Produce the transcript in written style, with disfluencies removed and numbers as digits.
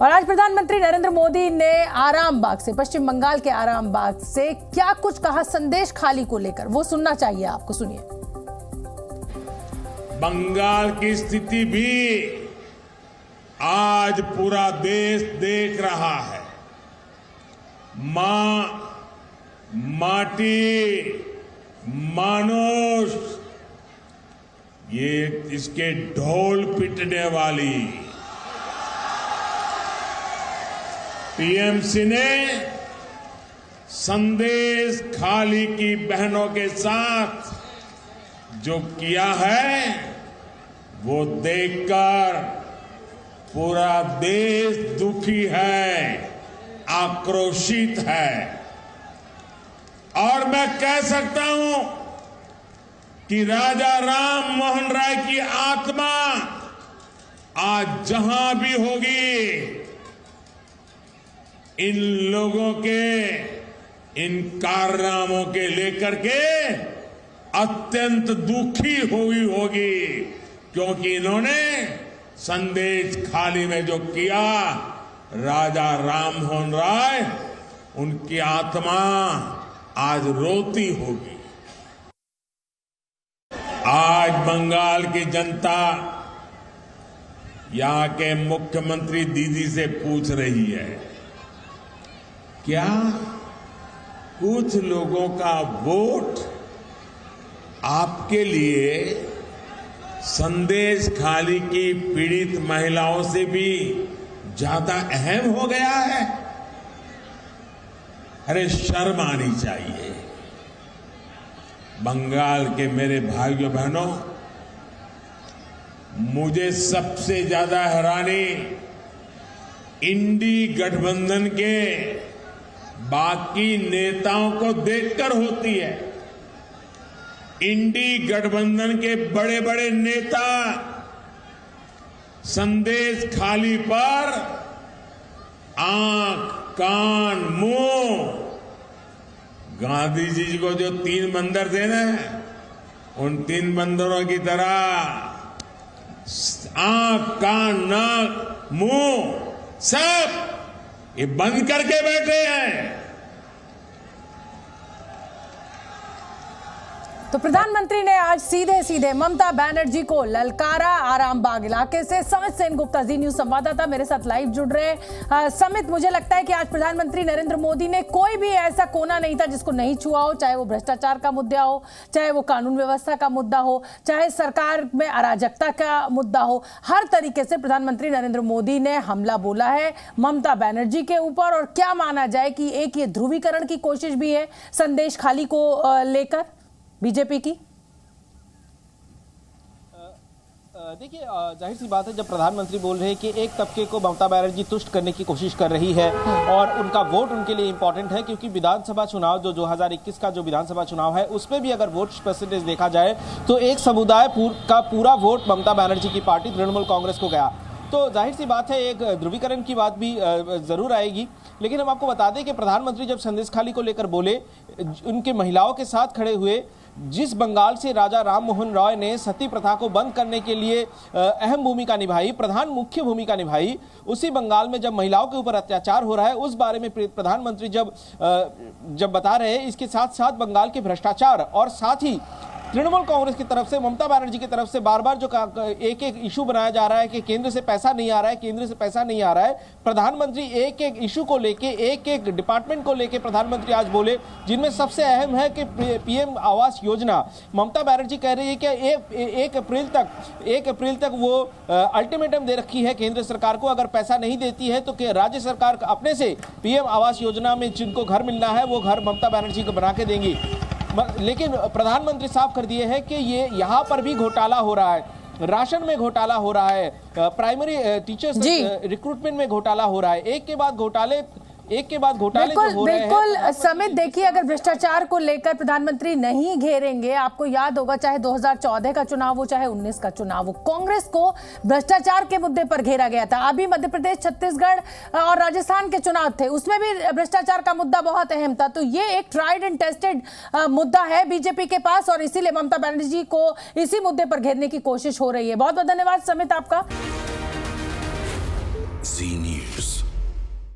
और आज प्रधानमंत्री नरेंद्र मोदी ने आरामबाग से, पश्चिम बंगाल के आरामबाग से क्या कुछ कहा संदेश खाली को लेकर, वो सुनना चाहिए आपको। सुनिए। बंगाल की स्थिति भी आज पूरा देश देख रहा है। मां, माटी, मानुष, ये इसके ढोल पिटने वाली टीएमसी ने संदेश खाली की बहनों के साथ जो किया है वो देखकर पूरा देश दुखी है, आक्रोशित है। और मैं कह सकता हूं कि राजा राम मोहन राय की आत्मा आज जहां भी होगी, इन लोगों के इन कारनामों के लेकर के अत्यंत दुखी हुई होगी, क्योंकि इन्होंने संदेश खाली में जो किया, राजा राम मोहन राय, उनकी आत्मा आज रोती होगी। आज बंगाल की जनता यहां के मुख्यमंत्री दीदी से पूछ रही है, क्या कुछ लोगों का वोट आपके लिए संदेश खाली की पीड़ित महिलाओं से भी ज्यादा अहम हो गया है? अरे शर्म आनी चाहिए। बंगाल के मेरे भाइयों बहनों, मुझे सबसे ज्यादा हैरानी इंडी गठबंधन के बाकी नेताओं को देखकर होती है। इंडी गठबंधन के बड़े बड़े नेता संदेश खाली पर आंख, कान, मुंह, गांधी जी को जो 3 बंदर थे ना, उन 3 बंदरों की तरह आंख, कान, नाक, मुंह सब ये बंद करके बैठे हैं। तो प्रधानमंत्री ने आज सीधे सीधे ममता बनर्जी को ललकारा। आरामबाग इलाके से समित सेन गुप्ता, जी न्यूज संवाददाता मेरे साथ लाइव जुड़ रहे। समित, मुझे लगता है कि आज प्रधानमंत्री नरेंद्र मोदी ने कोई भी ऐसा कोना नहीं था जिसको नहीं छुआ हो, चाहे वो भ्रष्टाचार का मुद्दा हो, चाहे वो कानून व्यवस्था का मुद्दा हो, चाहे सरकार में अराजकता का मुद्दा हो। हर तरीके से प्रधानमंत्री नरेंद्र मोदी ने हमला बोला है ममता बनर्जी के ऊपर। और क्या माना जाए कि एक ये ध्रुवीकरण की कोशिश भी है संदेश खाली को लेकर बीजेपी की? देखिए, जाहिर सी बात है, जब प्रधानमंत्री बोल रहे हैं कि एक तबके को ममता बनर्जी तुष्ट करने की कोशिश कर रही है और उनका वोट उनके लिए इंपॉर्टेंट है, क्योंकि विधानसभा चुनाव जो 2021 का जो विधानसभा चुनाव है उसमें भी अगर वोट परसेंटेज देखा जाए तो एक समुदाय का पूरा वोट ममता बनर्जी की पार्टी तृणमूल कांग्रेस को गया। तो जाहिर सी बात है, एक ध्रुवीकरण की बात भी जरूर आएगी। लेकिन हम आपको बता दें कि प्रधानमंत्री जब संदेश खाली को लेकर बोले, उनके महिलाओं के साथ खड़े हुए, जिस बंगाल से राजा राम मोहन राय ने सती प्रथा को बंद करने के लिए अहम भूमिका निभाई, प्रधान मुख्य भूमिका निभाई, उसी बंगाल में जब महिलाओं के ऊपर अत्याचार हो रहा है, उस बारे में प्रधानमंत्री जब बता रहे हैं, इसके साथ साथ बंगाल के भ्रष्टाचार और साथ ही तृणमूल कांग्रेस की तरफ से, ममता बनर्जी की तरफ से बार बार जो एक एक इशू बनाया जा रहा है कि केंद्र से पैसा नहीं आ रहा है, केंद्र से पैसा नहीं आ रहा है। प्रधानमंत्री एक एक इशू को लेके, एक एक डिपार्टमेंट को लेके प्रधानमंत्री आज बोले, जिनमें सबसे अहम है कि पीएम आवास योजना। ममता बनर्जी कह रही है कि 1 अप्रैल तक वो अल्टीमेटम दे रखी है केंद्र सरकार को, अगर पैसा नहीं देती है तो राज्य सरकार अपने से पीएम आवास योजना में जिनको घर मिलना है वो घर ममता बनर्जी को बना के देंगी। लेकिन प्रधानमंत्री साफ कर दिए हैं कि ये यहाँ पर भी घोटाला हो रहा है, राशन में घोटाला हो रहा है, प्राइमरी टीचर्स रिक्रूटमेंट में घोटाला हो रहा है। एक के बाद घोटाले बिल्कुल समित, देखिए, अगर भ्रष्टाचार को लेकर प्रधानमंत्री नहीं घेरेंगे, आपको याद होगा चाहे 2014 का चुनाव हो चाहे 19 का चुनाव हो, कांग्रेस को भ्रष्टाचार के मुद्दे पर घेरा गया था। अभी मध्य प्रदेश, छत्तीसगढ़ और राजस्थान के चुनाव थे, उसमें भी भ्रष्टाचार का मुद्दा बहुत अहम था। तो ये एक ट्राइड एंड टेस्टेड मुद्दा है बीजेपी के पास और इसीलिए ममता बनर्जी को इसी मुद्दे पर घेरने की कोशिश हो रही है। बहुत बहुत धन्यवाद समित आपका।